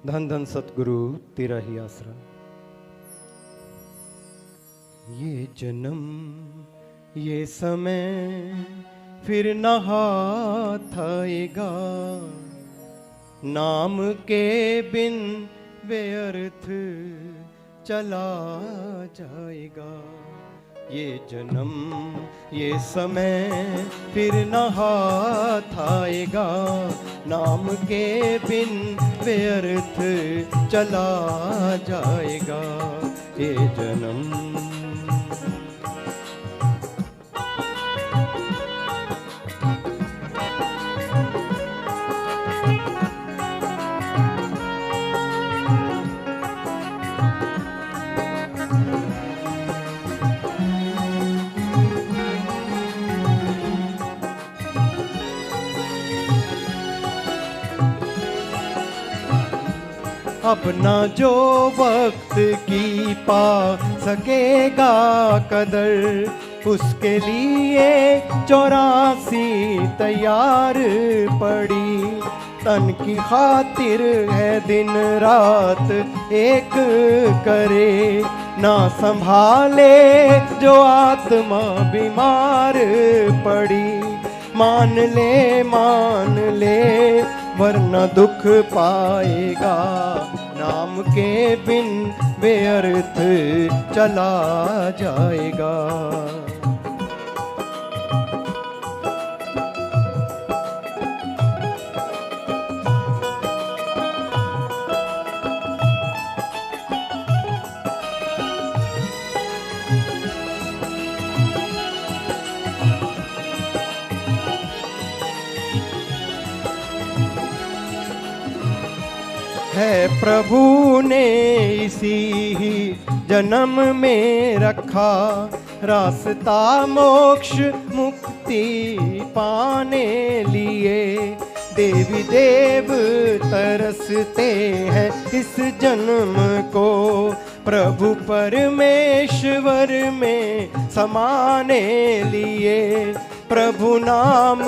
धन धन सतगुरु तेरा ही आसरा। ये जन्म ये समय फिर न हाथ आएगा, नाम के बिन व्यर्थ चला जाएगा। ये जन्म ये समय फिर न हाथ आएगा, नाम के बिन व्यर्थ चला जाएगा। ये जन्म अपना जो वक्त की पा सकेगा कदर, उसके लिए 84 तैयार पड़ी। तन की खातिर है दिन रात एक करे, ना संभाले जो आत्मा बीमार पड़ी। मान ले वरना दुख पाएगा, नाम के बिन व्यर्थ चला जाएगा। है प्रभु ने इसी ही जन्म में रखा, रास्ता मोक्ष मुक्ति पाने लिए। देवी देव तरसते हैं इस जन्म को, प्रभु परमेश्वर में समाने लिए। प्रभु नाम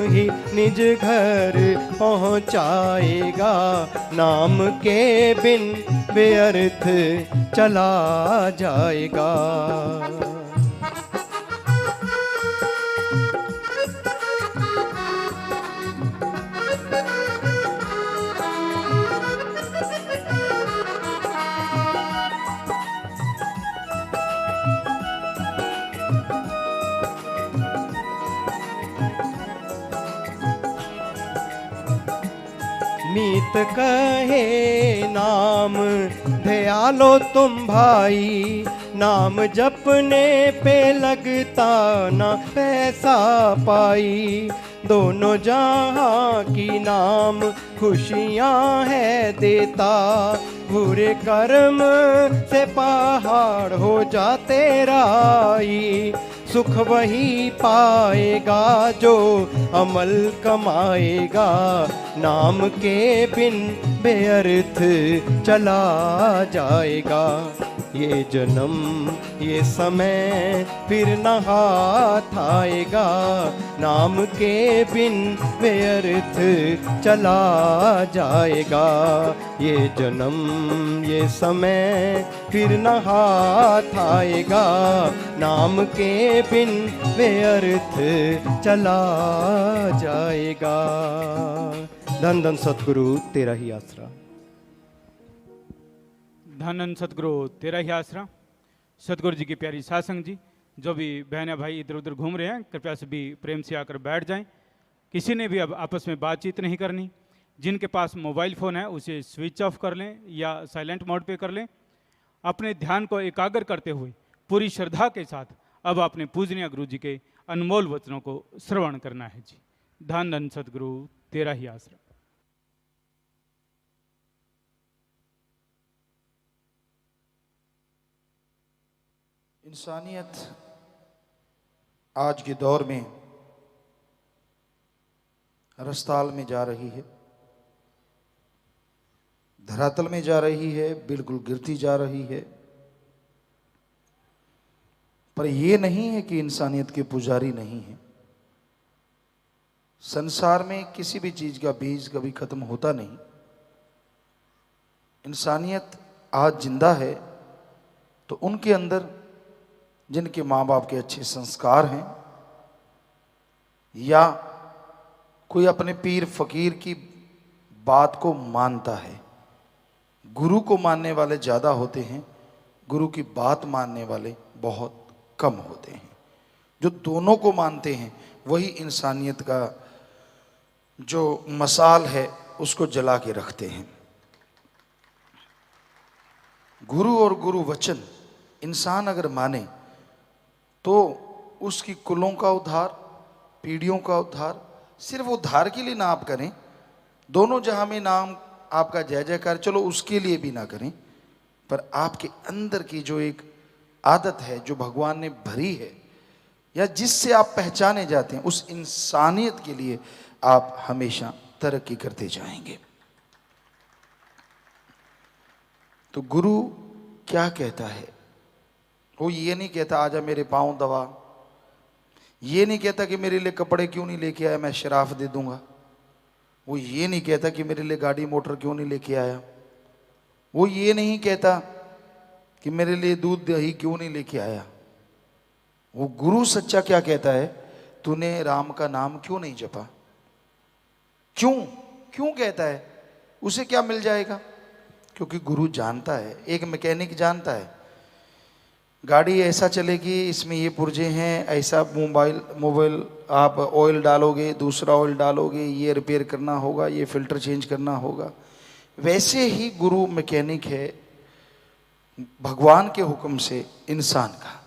ही निज घर पहुँचाएगा, नाम के बिन व्यर्थ चला जाएगा। मीत कहे नाम दयालो तुम भाई, नाम जपने पे लगता ना पैसा पाई। दोनों जहां की नाम खुशियां है देता, बुरे कर्म से पहाड़ हो जाते राई। सुख वही पाएगा जो अमल कमाएगा, नाम के बिन व्यर्थ चला जाएगा। ये जन्म ये समय फिर न हाथ आएगा, नाम के बिन व्यर्थ चला जाएगा। ये जन्म ये समय फिर न हाथ आएगा, नाम के बिन व्यर्थ चला जाएगा। धन धन सतगुरु तेरा ही आसरा। धन धन सतगुरु तेरा ही आसरा। सतगुरु जी की प्यारी सासंग जी, जो भी बहन भाई इधर उधर घूम रहे हैं, कृपया सभी प्रेम से आकर बैठ जाएं। किसी ने भी अब आपस में बातचीत नहीं करनी। जिनके पास मोबाइल फ़ोन है उसे स्विच ऑफ कर लें या साइलेंट मोड पे कर लें। अपने ध्यान को एकाग्र करते हुए पूरी श्रद्धा के साथ अब अपने पूजनीय गुरु जी के अनमोल वचनों को श्रवण करना है जी। धन धन सतगुरु तेरा ही आसरा। इंसानियत आज के दौर में रस्ताल में जा रही है, धरातल में जा रही है, बिल्कुल गिरती जा रही है। पर यह नहीं है कि इंसानियत के पुजारी नहीं है। संसार में किसी भी चीज का बीज कभी खत्म होता नहीं। इंसानियत आज जिंदा है तो उनके अंदर जिनके माँ बाप के अच्छे संस्कार हैं, या कोई अपने पीर फकीर की बात को मानता है। गुरु को मानने वाले ज़्यादा होते हैं, गुरु की बात मानने वाले बहुत कम होते हैं। जो दोनों को मानते हैं वही इंसानियत का जो मसाल है उसको जला के रखते हैं। गुरु और गुरु वचन इंसान अगर माने तो उसकी कुलों का उद्धार, पीढ़ियों का उद्धार, सिर्फ उद्धार के लिए ना आप करें, दोनों जहां में नाम आपका जय जयकार, चलो उसके लिए भी ना करें, पर आपके अंदर की जो एक आदत है जो भगवान ने भरी है या जिससे आप पहचाने जाते हैं, उस इंसानियत के लिए आप हमेशा तरक्की करते जाएंगे। तो गुरु क्या कहता है? वो ये नहीं कहता आजा मेरे पाँव दबा, ये नहीं कहता कि मेरे लिए कपड़े क्यों नहीं लेके आया, मैं शराफ दे दूंगा। वो ये नहीं कहता कि मेरे लिए गाड़ी मोटर क्यों नहीं लेके आया। वो ये नहीं कहता कि मेरे लिए दूध दही क्यों नहीं लेके आया। वो गुरु सच्चा क्या कहता है? तूने राम का नाम क्यों नहीं जपा? क्यों क्यों कहता है? उसे क्या मिल जाएगा? क्योंकि गुरु जानता है, एक मैकेनिक जानता है गाड़ी ऐसा चलेगी, इसमें ये पुर्जे हैं, ऐसा मोबाइल आप ऑयल डालोगे, दूसरा ऑयल डालोगे, ये रिपेयर करना होगा, ये फिल्टर चेंज करना होगा। वैसे ही गुरु मैकेनिक है भगवान के हुक्म से इंसान का।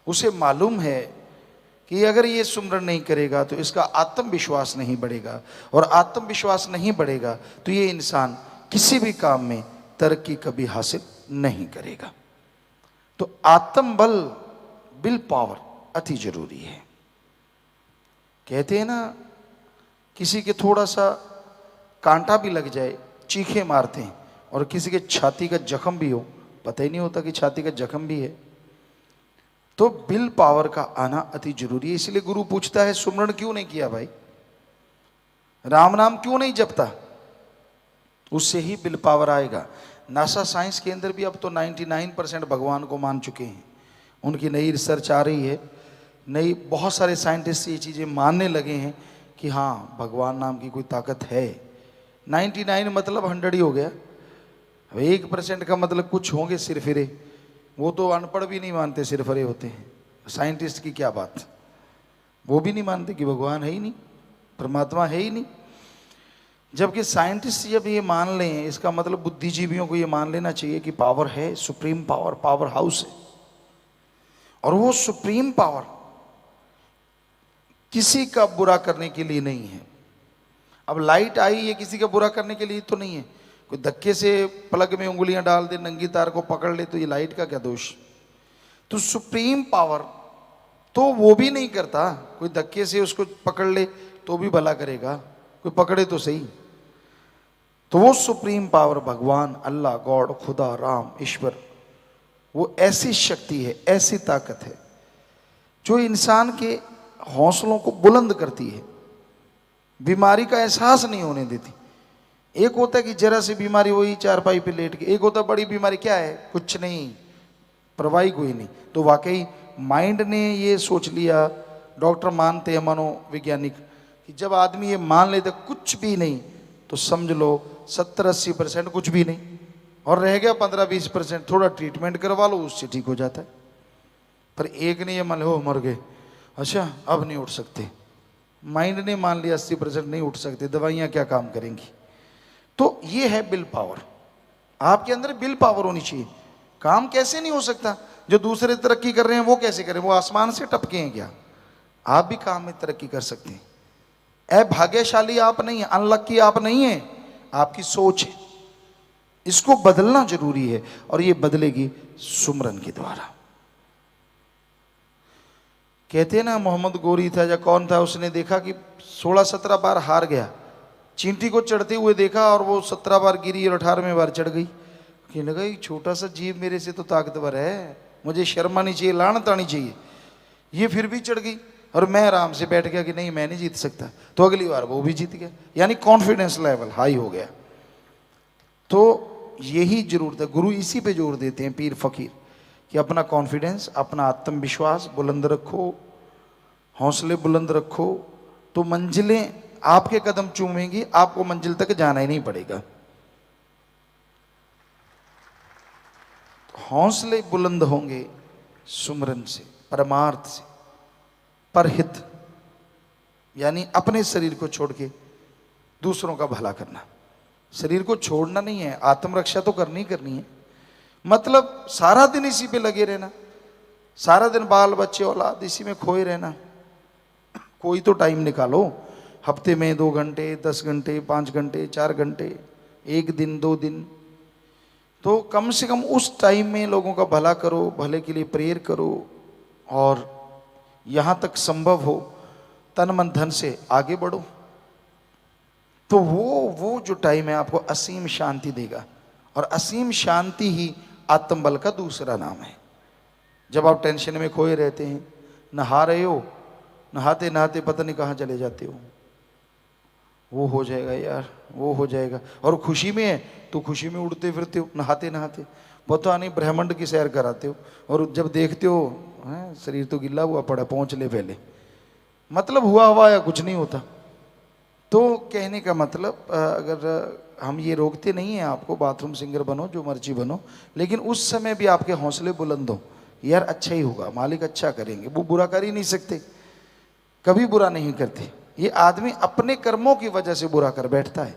उसे मालूम है कि अगर ये सुमरन नहीं करेगा तो इसका आत्मविश्वास नहीं बढ़ेगा, और आत्मविश्वास नहीं बढ़ेगा तो ये इंसान किसी भी काम में तरक्की कभी हासिल नहीं करेगा। तो आत्मबल, विल पावर अति जरूरी है। कहते हैं ना, किसी के थोड़ा सा कांटा भी लग जाए चीखे मारते हैं, और किसी के छाती का जख्म भी हो पता ही नहीं होता कि छाती का जख्म भी है। तो विल पावर का आना अति जरूरी है। इसलिए गुरु पूछता है सुमरण क्यों नहीं किया भाई, राम नाम क्यों नहीं जपता? उससे ही विल पावर आएगा। नासा साइंस के अंदर भी अब तो 99% भगवान को मान चुके हैं। उनकी नई रिसर्च आ रही है, नई बहुत सारे साइंटिस्ट ये चीज़ें मानने लगे हैं कि हाँ भगवान नाम की कोई ताकत है। 99 मतलब 100 ही हो गया। अब 1% का मतलब कुछ होंगे सिरफिरे, वो तो अनपढ़ भी नहीं मानते सिरफिरे होते हैं। साइंटिस्ट की क्या बात, वो भी नहीं मानते कि भगवान है ही नहीं, परमात्मा है ही नहीं। जबकि साइंटिस्ट जब ये मान लें, इसका मतलब बुद्धिजीवियों को ये मान लेना चाहिए कि पावर है, सुप्रीम पावर, पावर हाउस है, और वो सुप्रीम पावर किसी का बुरा करने के लिए नहीं है। अब लाइट आई, ये किसी का बुरा करने के लिए तो नहीं है। कोई धक्के से प्लग में उंगलियां डाल दे, नंगी तार को पकड़ ले, तो ये लाइट का क्या दोष? तो सुप्रीम पावर तो वो भी नहीं करता, कोई धक्के से उसको पकड़ ले तो भी भला करेगा, कोई पकड़े तो सही। तो वो सुप्रीम पावर भगवान, अल्लाह, गॉड, खुदा, राम, ईश्वर, वो ऐसी शक्ति है, ऐसी ताकत है जो इंसान के हौसलों को बुलंद करती है, बीमारी का एहसास नहीं होने देती। एक होता है कि जरा सी बीमारी, वही चारपाई पे लेट के, एक होता है बड़ी बीमारी, क्या है, कुछ नहीं, परवाही कोई नहीं। तो वाकई माइंड ने ये सोच लिया, डॉक्टर मानते हैं, मनोवैज्ञानिक, कि जब आदमी ये मान लेता कुछ भी नहीं, तो समझ लो 70-80% कुछ भी नहीं, और रह गया 15-20%, थोड़ा ट्रीटमेंट करवा लो उससे ठीक हो जाता है। पर एक ने ये मान लो मर गए, अच्छा अब नहीं उठ सकते, माइंड ने मान लिया 80% नहीं उठ सकते, दवाइयाँ क्या काम करेंगी। तो ये है विल पावर। आपके अंदर विल पावर होनी चाहिए। काम कैसे नहीं हो सकता? जो दूसरे तरक्की कर रहे हैं वो कैसे करें? वो आसमान से टपके हैं क्या? आप भी काम में तरक्की कर सकते हैं। भाग्यशाली आप नहीं है, अनलक्की आप नहीं है, आपकी सोच है। इसको बदलना जरूरी है, और ये बदलेगी सुमरन के द्वारा। कहते हैं ना, मोहम्मद गोरी था या कौन था, उसने देखा कि 16-17 बार हार गया, चींटी को चढ़ते हुए देखा और वो 17 बार गिरी और 18वें बार चढ़ गई। कहने लगा ये छोटा सा जीव मेरे से तो ताकतवर है, मुझे शर्म आनी चाहिए, लानत आनी चाहिए। ये फिर भी चढ़ गई और मैं आराम से बैठ गया कि नहीं मैं नहीं जीत सकता, तो अगली बार वो भी जीत गया, यानी कॉन्फिडेंस लेवल हाई हो गया। तो यही जरूरत है, गुरु इसी पे जोर देते हैं पीर फकीर, कि अपना कॉन्फिडेंस, अपना आत्मविश्वास बुलंद रखो, हौसले बुलंद रखो, तो मंजिलें आपके कदम चूमेंगी, आपको मंजिल तक जाना ही नहीं पड़ेगा। हौसले बुलंद होंगे सुमरन से, परमार्थ से, परहित यानी अपने शरीर को छोड़ के दूसरों का भला करना। शरीर को छोड़ना नहीं है, आत्मरक्षा तो करनी करनी है, मतलब सारा दिन इसी पे लगे रहना, सारा दिन बाल बच्चे औलाद इसी में खोए रहना। कोई तो टाइम निकालो, हफ्ते में 2 घंटे, 10 घंटे, 5 घंटे, 4 घंटे, 1 दिन, 2 दिन, तो कम से कम उस टाइम में लोगों का भला करो, भले के लिए प्रेयर करो, और यहाँ तक संभव हो तन मन धन से आगे बढ़ो। तो वो जो टाइम है आपको असीम शांति देगा, और असीम शांति ही आत्मबल का दूसरा नाम है। जब आप टेंशन में खोए रहते हैं, नहा रहे हो, नहाते नहाते पता नहीं कहाँ चले जाते हो, वो हो जाएगा यार, वो हो जाएगा, और खुशी में है तो खुशी में उड़ते फिरते हो, नहाते नहाते पता नहीं ब्रह्मांड की सैर कराते हो, और जब देखते हो हैं शरीर तो गिल्ला हुआ पड़ा, पहुँच ले पहले, मतलब हुआ हुआ या कुछ नहीं होता। तो कहने का मतलब, अगर हम ये रोकते नहीं हैं आपको, बाथरूम सिंगर बनो, जो मर्जी बनो, लेकिन उस समय भी आपके हौसले बुलंद हो, यार अच्छा ही होगा, मालिक अच्छा करेंगे, वो बुरा कर ही नहीं सकते, कभी बुरा नहीं करते। ये आदमी अपने कर्मों की वजह से बुरा कर बैठता है,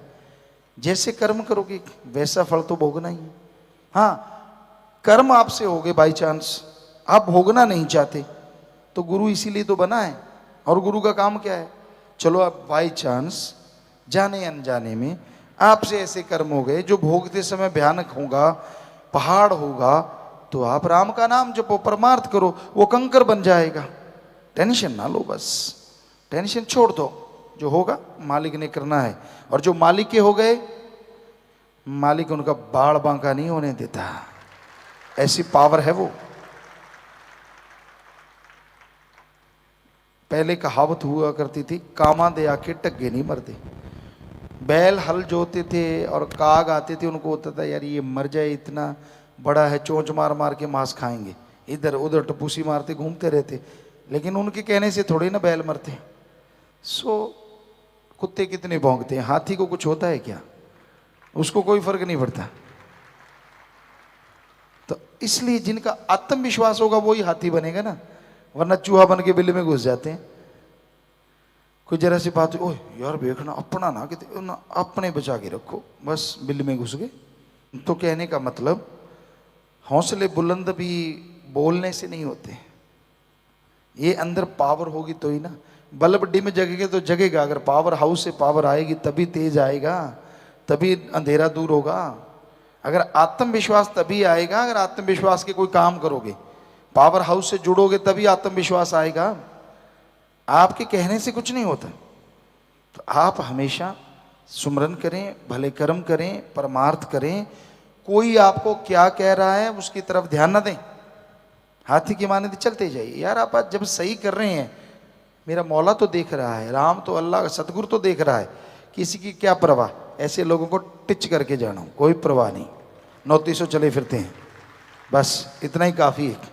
जैसे कर्म करोगे वैसा फल तो भोगना ही है। हाँ, कर्म आपसे हो गए बाई चांस, आप भोगना नहीं चाहते, तो गुरु इसीलिए तो बना है, और गुरु का काम क्या है, चलो आप बाई चांस जाने अनजाने में आपसे ऐसे कर्म हो गए जो भोगते समय भयानक होगा, पहाड़ होगा, तो आप राम का नाम जपो, परमार्थ करो, वो कंकर बन जाएगा। टेंशन ना लो, बस टेंशन छोड़ दो, जो होगा मालिक ने करना है, और जो मालिक के हो गए, मालिक उनका बाड़ बांका नहीं होने देता, ऐसी पावर है वो। पहले कहावत हुआ करती थी, कामा दे आके टग्गे नहीं मरते। बैल हल जोते थे और काग आते थे, उनको होता था यार ये मर जाए, इतना बड़ा है, चोंच मार मार के मांस खाएंगे, इधर उधर टपूसी मारते घूमते रहते, लेकिन उनके कहने से थोड़े ना बैल मरते। सो कुत्ते कितने भौंकते हैं, हाथी को कुछ होता है क्या, उसको कोई फर्क नहीं पड़ता। तो इसलिए जिनका आत्मविश्वास होगा वही हाथी बनेगा ना, वरना चूहा बन के बिल्ली में घुस जाते हैं। कोई जरा सी बात, ओह यार देखना अपना ना, कि ना अपने बचा के रखो, बस बिल्ली में घुस गए। तो कहने का मतलब, हौसले बुलंद भी बोलने से नहीं होते, ये अंदर पावर होगी तो ही ना। बल्ब डिम जगेगा तो जगेगा, अगर पावर हाउस से पावर आएगी तभी तेज आएगा, तभी अंधेरा दूर होगा। अगर आत्मविश्वास तभी आएगा, अगर आत्मविश्वास के कोई काम करोगे, पावर हाउस से जुड़ोगे तभी आत्मविश्वास आएगा, आपके कहने से कुछ नहीं होता। तो आप हमेशा सुमरन करें, भले कर्म करें, परमार्थ करें, कोई आपको क्या कह रहा है उसकी तरफ ध्यान न दें, हाथी की माने चलते जाइए। यार आप आज जब सही कर रहे हैं, मेरा मौला तो देख रहा है, राम तो अल्लाह सतगुरु तो देख रहा है, किसी की क्या परवाह, ऐसे लोगों को टिच करके जाना, कोई परवाह नहीं, 900 चले फिरते हैं, बस इतना ही काफ़ी है।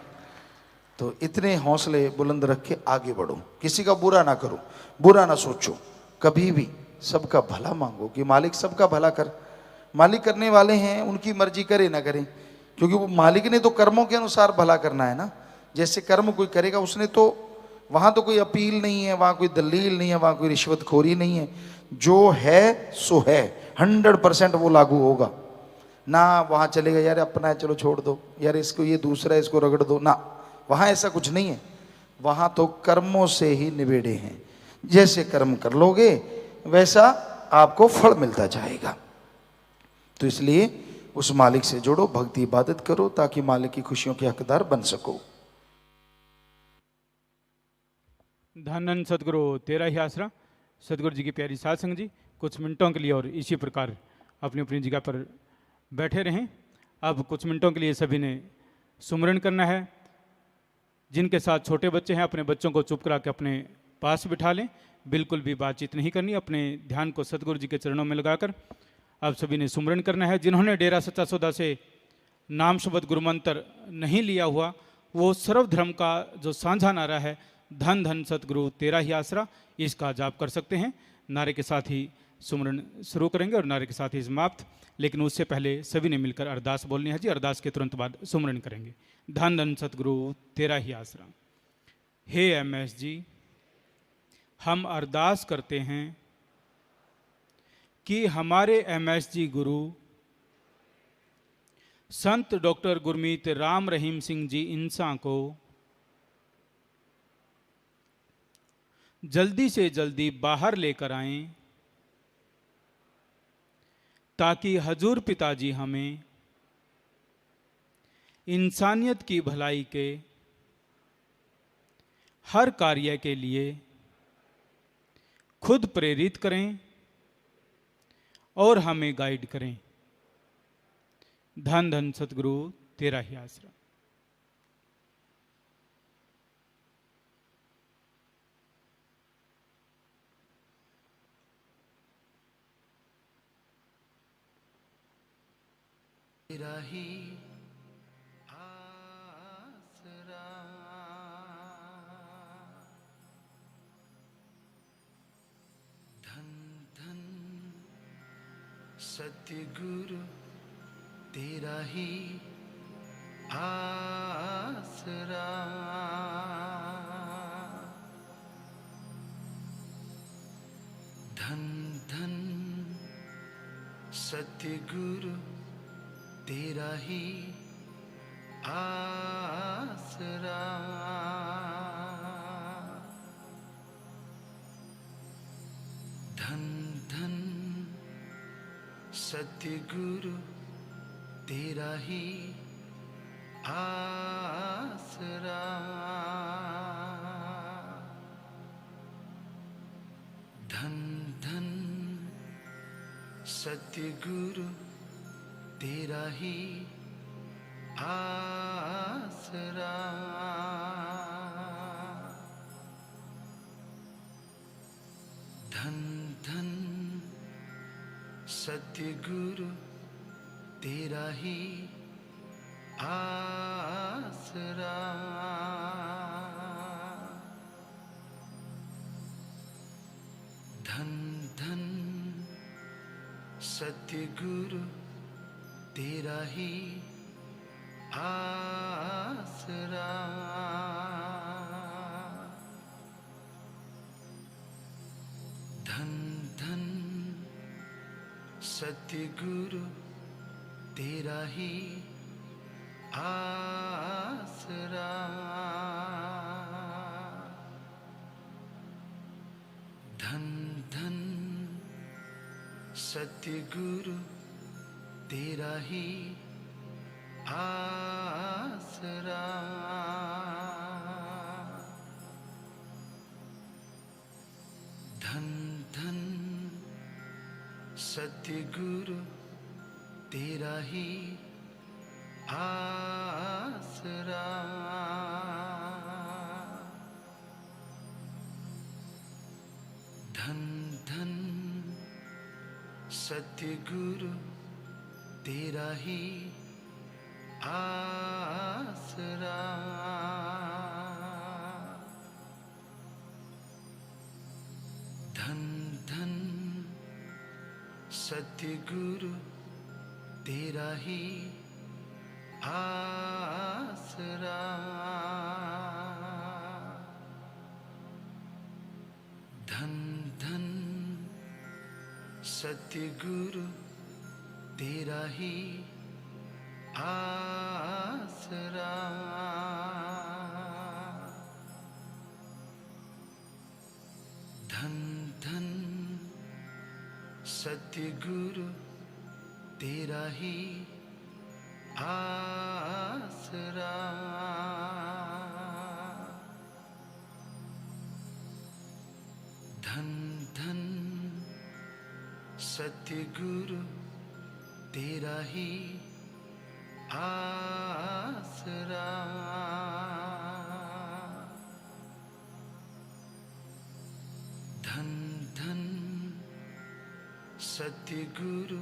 तो इतने हौसले बुलंद रख के आगे बढ़ो, किसी का बुरा ना करो, बुरा ना सोचो, कभी भी सबका भला मांगो कि मालिक सबका भला कर। मालिक करने वाले हैं, उनकी मर्जी करे ना करें, क्योंकि वो मालिक ने तो कर्मों के अनुसार भला करना है ना। जैसे कर्म कोई करेगा उसने तो, वहाँ तो कोई अपील नहीं है, वहाँ कोई दलील नहीं है, वहाँ कोई रिश्वतखोरी नहीं है, जो है सो है, 100% वो लागू होगा ना। वहाँ चलेगा यार अपना है चलो छोड़ दो, यार इसको ये दूसरा है इसको रगड़ दो ना, वहाँ ऐसा कुछ नहीं है। वहाँ तो कर्मों से ही निबेड़े हैं, जैसे कर्म कर लोगे वैसा आपको फल मिलता जाएगा। तो इसलिए उस मालिक से जुड़ो, भक्ति इबादत करो, ताकि मालिक की खुशियों के हकदार बन सको। धन सदगुरु तेरा ही आसरा। सदगुरु जी की प्यारी साध संगत जी, कुछ मिनटों के लिए और इसी प्रकार अपनी अपनी जगह पर बैठे रहें। अब कुछ मिनटों के लिए सभी ने सुमरन करना है। जिनके साथ छोटे बच्चे हैं, अपने बच्चों को चुप करा के अपने पास बिठा लें, बिल्कुल भी बातचीत नहीं करनी, अपने ध्यान को सदगुरु जी के चरणों में लगाकर आप सभी ने सुमरन करना है। जिन्होंने डेरा सच्चा सौदा से नाम शब्द गुरु मंत्र नहीं लिया हुआ, वो सर्वधर्म का जो साझा नारा है, धन धन सतगुरु तेरा ही आसरा, इसका जाप कर सकते हैं। नारे के साथ ही सुमरन शुरू करेंगे और नारे के साथ ही समाप्त। लेकिन उससे पहले सभी ने मिलकर अरदास बोलनी है जी। अरदास के तुरंत बाद सुमरन करेंगे। धन धन सतगुरु तेरा ही आसरा। हे एमएस जी, हम अरदास करते हैं कि हमारे एमएस जी गुरु संत डॉक्टर गुरमीत राम रहीम सिंह जी इंसा को जल्दी से जल्दी बाहर लेकर आएं, ताकि हजूर पिताजी हमें इंसानियत की भलाई के हर कार्य के लिए खुद प्रेरित करें और हमें गाइड करें। धन धन सतगुरु तेरा ही आसरा। तेरा ही आसरा, धन धन सतगुरु तेरा ही आसरा, धन धन सतगुरु तेरा ही आसरा, धन धन सतगुरु तेरा ही आसरा, धन धन सतगुरु तेरा ही आसरा, धन धन सतगुरु तेरा ही आसरा, धन धन सतगुरु तेरा ही आसरा, धन धन सतगुरु तेरा ही आसरा, धन धन सतगुरु तेरा ही आसरा, धन धन सतगुरु तेरा ही आसरा, धन धन सतगुरु तेरा ही आसरा, धन धन सतगुरु तेरा ही आसरा, धन धन सतगुरु तेरा ही आसरा, धन धन सतगुरु तेरा ही आसरा, धन धन सतगुरु तेरा ही आसरा, धन धन सतगुरु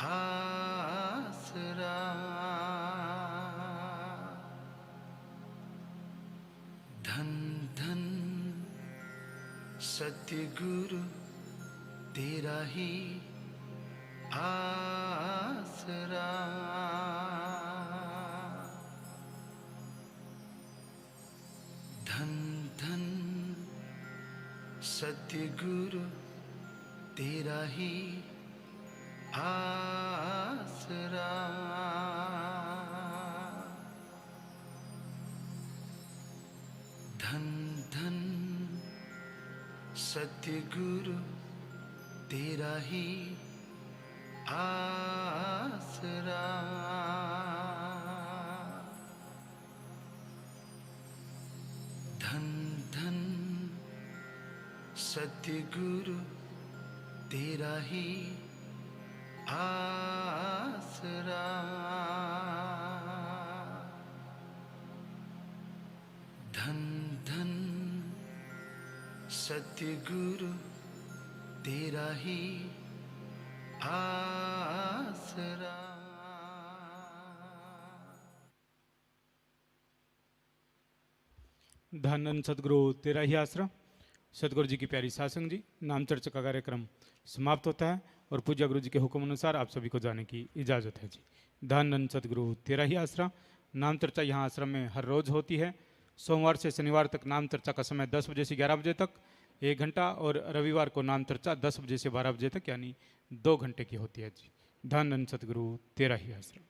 आसरा। धन धन सतगुरु तेरा ही आसरा। धन धन सतगुरु तेरा ही आसरा। धन धन सतगुरु तेरा ही आसरा। धन धन सतगुरु तेरा ही आसरा। धन धन सतगुरु तेरा ही आसरा। धन सदगुरु तेरा ही आसरा। सदगुरु जी की प्यारी सासंग जी, नाम चर्चा का कार्यक्रम समाप्त होता है और पूज्य गुरु जी के हुक्म अनुसार आप सभी को जाने की इजाज़त है जी। धन सदगुरु तेरा ही आसरा। नाम चर्चा यहाँ आश्रम में हर रोज़ होती है। सोमवार से शनिवार तक नाम चर्चा का समय 10 बजे से 11 बजे तक 1 घंटा, और रविवार को नाम चर्चा 10 बजे से 12 बजे तक यानी 2 घंटे की होती है जी। धन सदगुरु तेरा ही आसरा।